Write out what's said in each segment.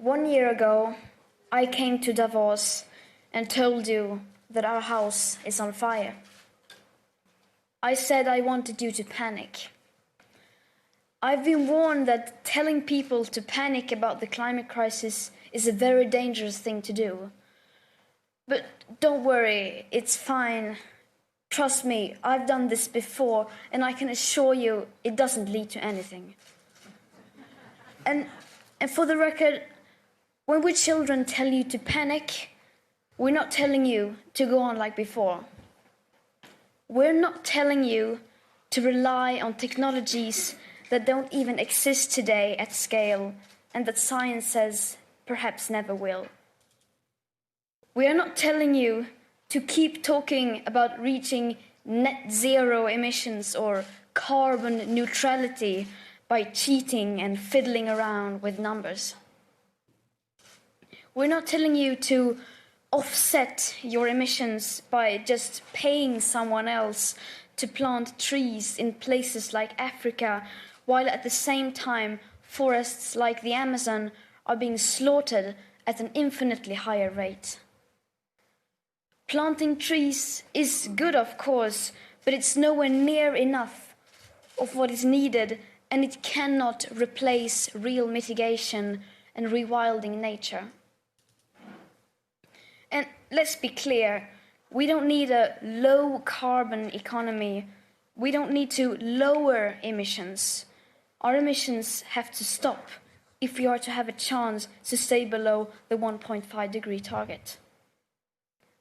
1 year ago, I came to Davos and told you that our house is on fire. I said I wanted you to panic. I've been warned that telling people to panic about the climate crisis is a very dangerous thing to do. But don't worry, it's fine. Trust me, I've done this before, and I can assure you it doesn't lead to anything. And for the record, when we children tell you to panic, we're not telling you to go on like before. We're not telling you to rely on technologies that don't even exist today at scale and that science says perhaps never will. We are not telling you to keep talking about reaching net zero emissions or carbon neutrality by cheating and fiddling around with numbers. We're not telling you to offset your emissions by just paying someone else to plant trees in places like Africa, while at the same time forests like the Amazon are being slaughtered at an infinitely higher rate. Planting trees is good, of course, but it's nowhere near enough of what is needed, and it cannot replace real mitigation and rewilding nature. And let's be clear, we don't need a low-carbon economy. We don't need to lower emissions. Our emissions have to stop if we are to have a chance to stay below the 1.5-degree target.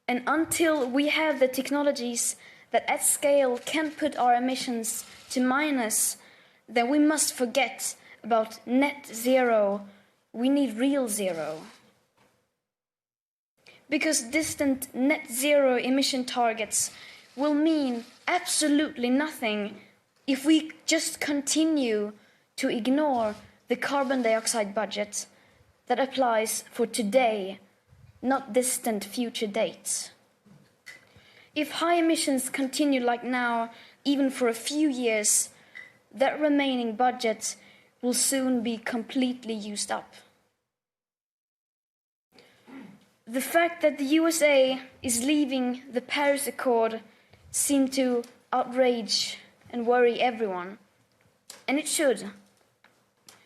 And until we have the technologies that at scale can put our emissions to minus, then we must forget about net zero. We need real zero. Because distant net zero emission targets will mean absolutely nothing if we just continue to ignore the carbon dioxide budget that applies for today, not distant future dates. If high emissions continue like now, even for a few years, that remaining budget will soon be completely used up. The fact that the USA is leaving the Paris Accord seemed to outrage and worry everyone, and it should.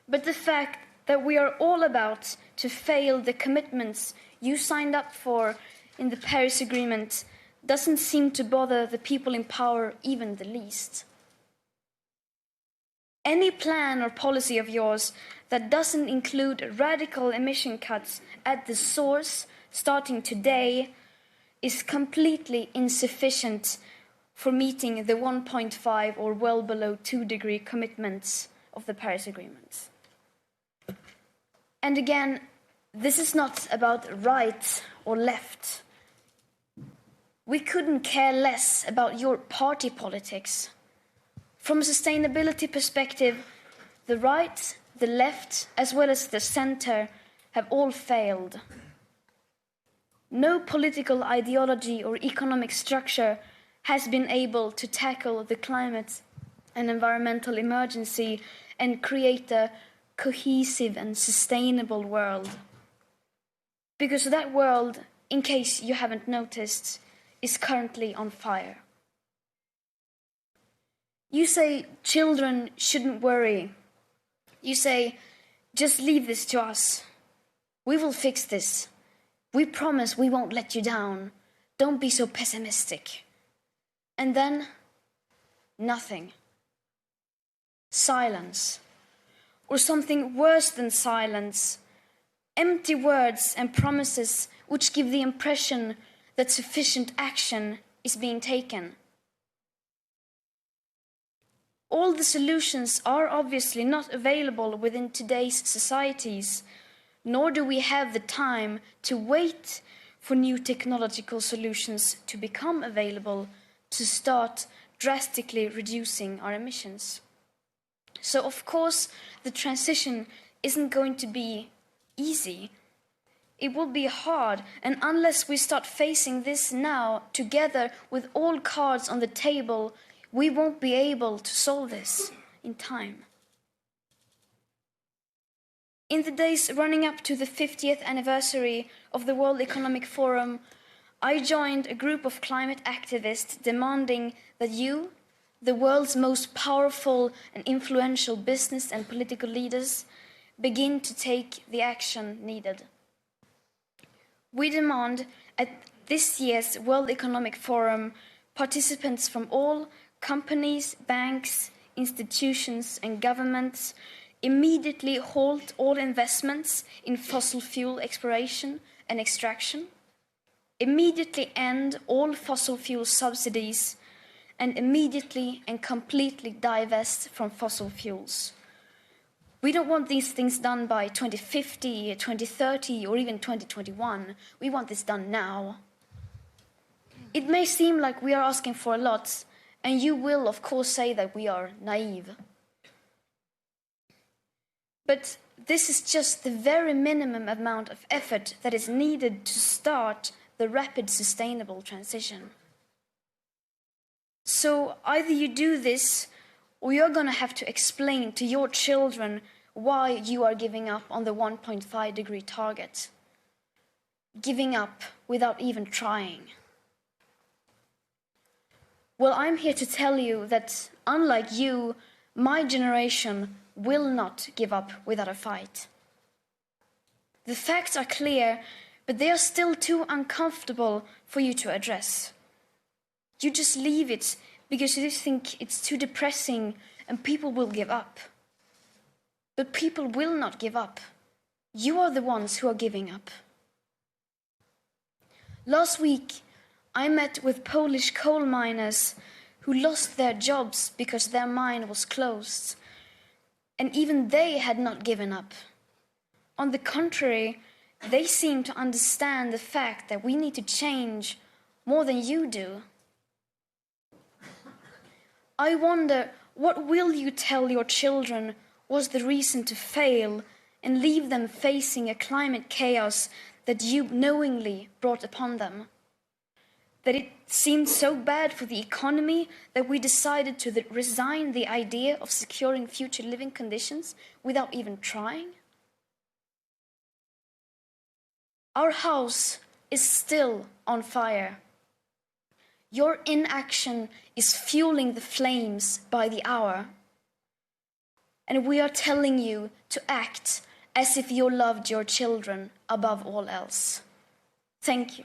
But the fact that we are all about to fail the commitments you signed up for in the Paris Agreement doesn't seem to bother the people in power even the least. Any plan or policy of yours that doesn't include radical emission cuts at the source starting today is completely insufficient for meeting the 1.5 or well below 2-degree commitments of the Paris Agreement. And again, this is not about right or left. We couldn't care less about your party politics. From a sustainability perspective, the right, the left, as well as the center have all failed. No political ideology or economic structure has been able to tackle the climate and environmental emergency and create a cohesive and sustainable world. Because that world, in case you haven't noticed, is currently on fire. You say children shouldn't worry. You say, just leave this to us. We will fix this. We promise we won't let you down. Don't be so pessimistic. And then, nothing. Silence. Or something worse than silence. Empty words and promises which give the impression that sufficient action is being taken. All the solutions are obviously not available within today's societies, nor do we have the time to wait for new technological solutions to become available to start drastically reducing our emissions. So, of course, the transition isn't going to be easy. It will be hard, and unless we start facing this now, together with all cards on the table, we won't be able to solve this in time. In the days running up to the 50th anniversary of the World Economic Forum, I joined a group of climate activists demanding that you, the world's most powerful and influential business and political leaders, begin to take the action needed. We demand at this year's World Economic Forum participants from all companies, banks, institutions and governments immediately halt all investments in fossil fuel exploration and extraction, immediately end all fossil fuel subsidies, and immediately and completely divest from fossil fuels. We don't want these things done by 2050, 2030, or even 2021. We want this done now. It may seem like we are asking for a lot, and you will, of course, say that we are naive. But this is just the very minimum amount of effort that is needed to start the rapid sustainable transition. So either you do this, or you're going to have to explain to your children why you are giving up on the 1.5 degree target. Giving up without even trying. Well, I'm here to tell you that, unlike you, my generation will not give up without a fight. The facts are clear, but they are still too uncomfortable for you to address. You just leave it because you think it's too depressing and people will give up. But people will not give up. You are the ones who are giving up. Last week, I met with Polish coal miners who lost their jobs because their mine was closed. And even they had not given up. On the contrary, they seem to understand the fact that we need to change more than you do. I wonder, what will you tell your children was the reason to fail and leave them facing a climate chaos that you knowingly brought upon them? That it seemed so bad for the economy that we decided to resign the idea of securing future living conditions without even trying? Our house is still on fire. Your inaction is fueling the flames by the hour. And we are telling you to act as if you loved your children above all else. Thank you.